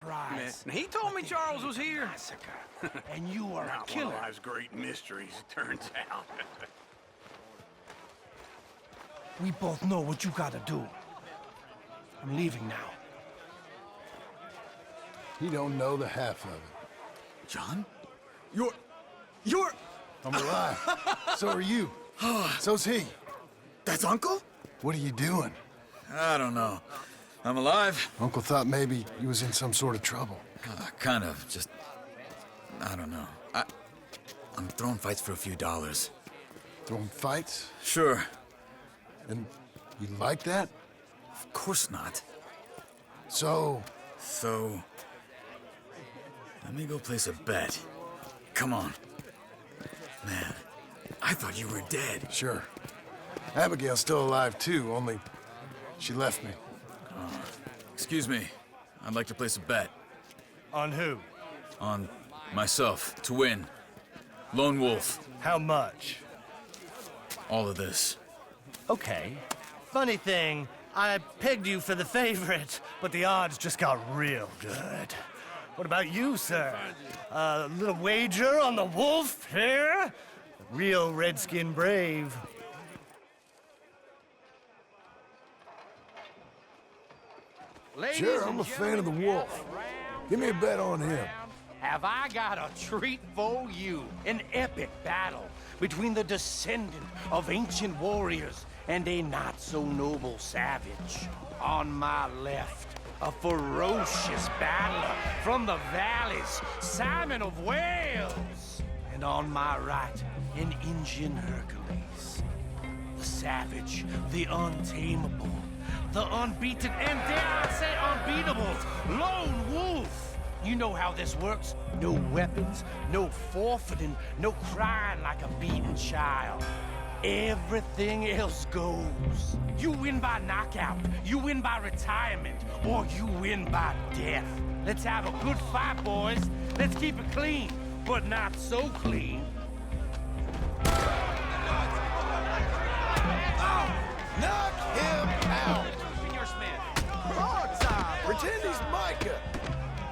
prize. He told me Charles was here. Massacre. And you are a killer. One of life's great mysteries, it turns out. We both know what you gotta do. I'm leaving now. He don't know the half of it. John? You're... I'm alive. So are you. So's he. That's Uncle? What are you doing? I don't know. I'm alive. Uncle thought maybe you was in some sort of trouble. Kind of, just... I don't know. I'm throwing fights for a few dollars. Throwing fights? Sure. And you like that? Of course not. So... So... Let me go place a bet. Come on. Man, I thought you were dead. Sure. Abigail's still alive too, only she left me. Excuse me. I'd like to place a bet. On who? On myself, to win. Lone Wolf. How much? All of this. Okay. Funny thing, I pegged you for the favorite, but the odds just got real good. What about you, sir? A little wager on the wolf here? Real redskin brave. Sure, I'm a fan of the wolf. Give me a bet on him. Have I got a treat for you? An epic battle between the descendant of ancient warriors and a not-so-noble savage. On my left, a ferocious battler from the valleys, Simon of Wales. And on my right, an Indian Hercules. The savage, the untamable, the unbeaten, and dare I say unbeatable, Lone Wolf. You know how this works. No weapons, no forfeiting, no crying like a beaten child. Everything else goes. You win by knockout, you win by retirement, or you win by death. Let's have a good fight, boys. Let's keep it clean, but not so clean. Knock him out! Senor Smith. Broadside! Pretend he's Micah!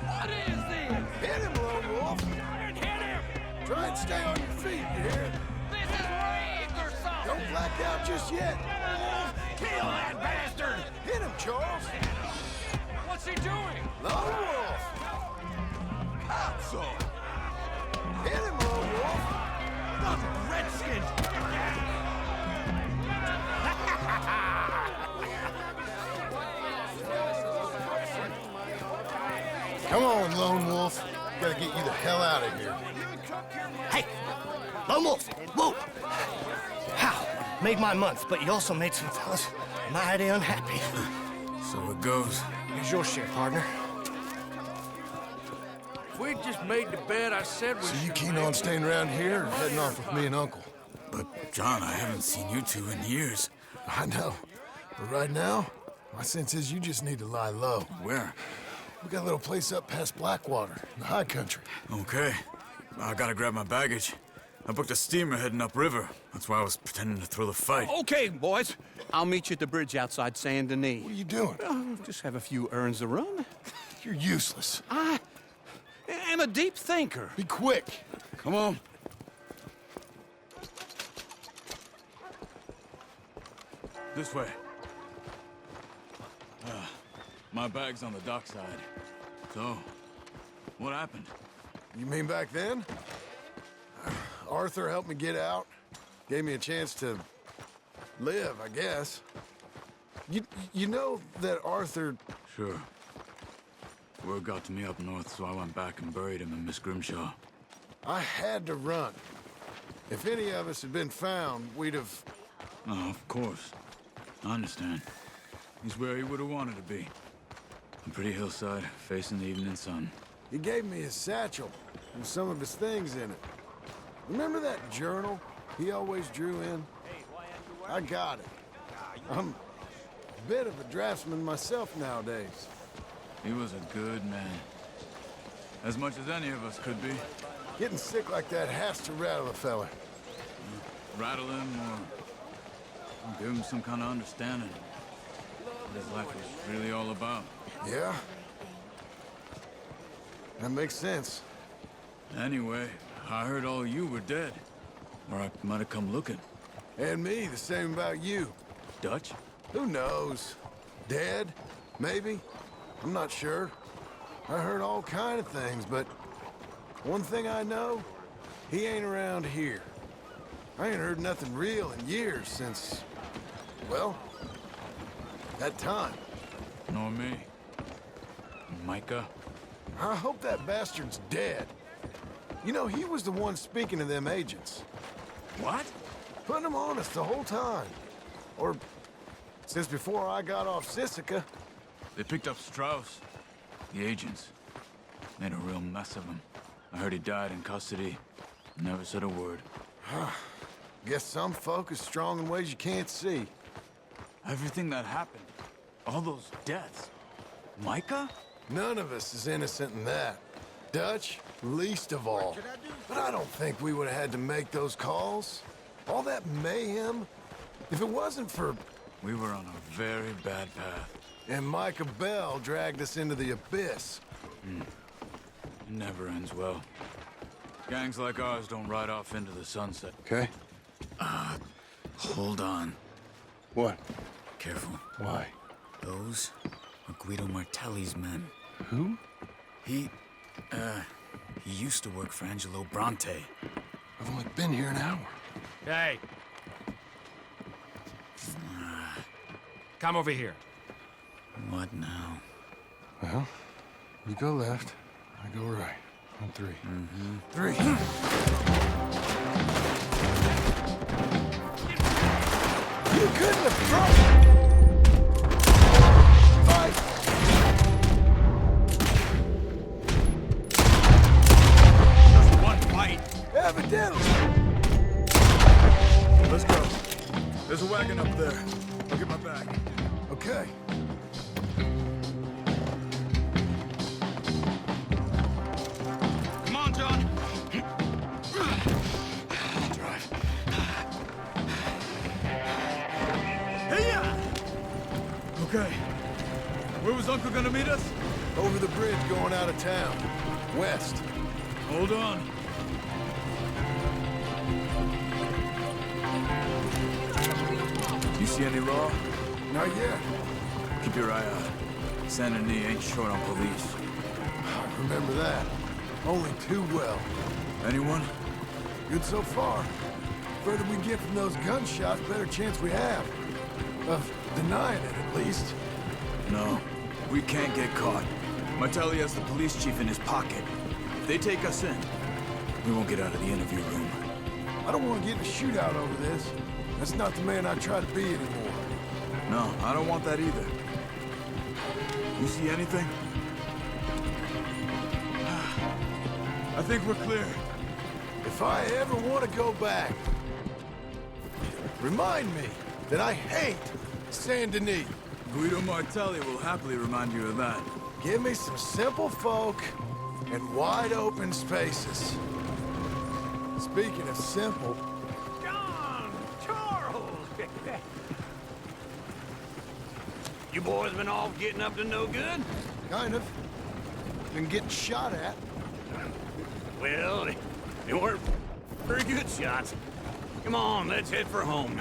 What is this? Hit him, Lone Wolf! Hit him! Try and stay on your feet, you hear? This is rigged or something! Don't black out just yet! Kill that bastard! Hit him, Charles! What's he doing? Lone Wolf! So. Hit him, Lone Wolf! Redskin! Come on, Lone Wolf. Gotta get you the hell out of here. Hey! Lone Wolf! Whoa! How? Made my month, but you also made some fellas mighty unhappy. So it goes. Here's your share, partner. We just made the bet I said we So you keen on staying around here or heading off with me and Uncle? But, John, I haven't seen you two in years. I know. But right now, my sense is you just need to lie low. Where? We got a little place up past Blackwater, in the high country. Okay. I gotta grab my baggage. I booked a steamer heading upriver. That's why I was pretending to throw the fight. Okay, boys. I'll meet you at the bridge outside Saint Denis. What are you doing? Just have a few errands to run. You're useless. I am a deep thinker. Be quick. Come on. This way. My bag's on the dockside. So, what happened? You mean back then? Arthur helped me get out. Gave me a chance to live, I guess. You know that Arthur... Sure. Word got to me up north, so I went back and buried him in Miss Grimshaw. I had to run. If any of us had been found, we'd have... Oh, of course. I understand. He's where he would have wanted to be. A pretty hillside, facing the evening sun. He gave me his satchel with some of his things in it. Remember that journal he always drew in? I got it. I'm a bit of a draftsman myself nowadays. He was a good man. As much as any of us could be. Getting sick like that has to rattle a fella. Rattle him or give him some kind of understanding. What his life was really all about. Yeah? That makes sense. Anyway, I heard all you were dead. Or I might have come looking. And me, the same about you. Dutch? Who knows? Dead? Maybe? I'm not sure. I heard all kind of things, but one thing I know, he ain't around here. I ain't heard nothing real in years since, well, that time. Nor me. Micah? I hope that bastard's dead. You know, he was the one speaking to them agents. What? Putting them on us the whole time. Or since before I got off Sisika. They picked up Strauss. The agents. Made a real mess of him. I heard he died in custody. Never said a word. Guess some folk is strong in ways you can't see. Everything that happened. All those deaths. Micah? None of us is innocent in that. Dutch, least of all. But I don't think we would have had to make those calls. All that mayhem. If it wasn't for... We were on a very bad path. And Micah Bell dragged us into the abyss. It never ends well. Gangs like ours don't ride off into the sunset. Okay. Hold on. What? Careful. Why? Those are Guido Martelli's men. Who? He used to work for Angelo Bronte. I've only been here an hour. Hey. Come over here. What now? Well, you go left, I go right. On three. Three. You couldn't have thrown... Fight! Just one fight. Evidently! Let's go. There's a wagon up there. I'll get my bag. Okay. Come on, John. I'll drive. Hey-ya! Okay. Where was Uncle gonna meet us? Over the bridge going out of town. West. Hold on. You see any law? Not yet. Keep your eye out. Saint Denis ain't short on police. I remember that. Only too well. Anyone? Good so far. Further we get from those gunshots, better chance we have. Of denying it, at least. No. We can't get caught. Martelli has the police chief in his pocket. If they take us in, we won't get out of the interview room. I don't want to get in a shootout over this. That's not the man I try to be anymore. No, I don't want that either. You see anything? I think we're clear. If I ever want to go back, remind me that I hate Saint Denis. Guido Martelli will happily remind you of that. Give me some simple folk and wide open spaces. Speaking of simple, John! Charles! You boys been all getting up to no good? kind of. Been getting shot at. Well, they weren't very good shots. Come on, let's head for home.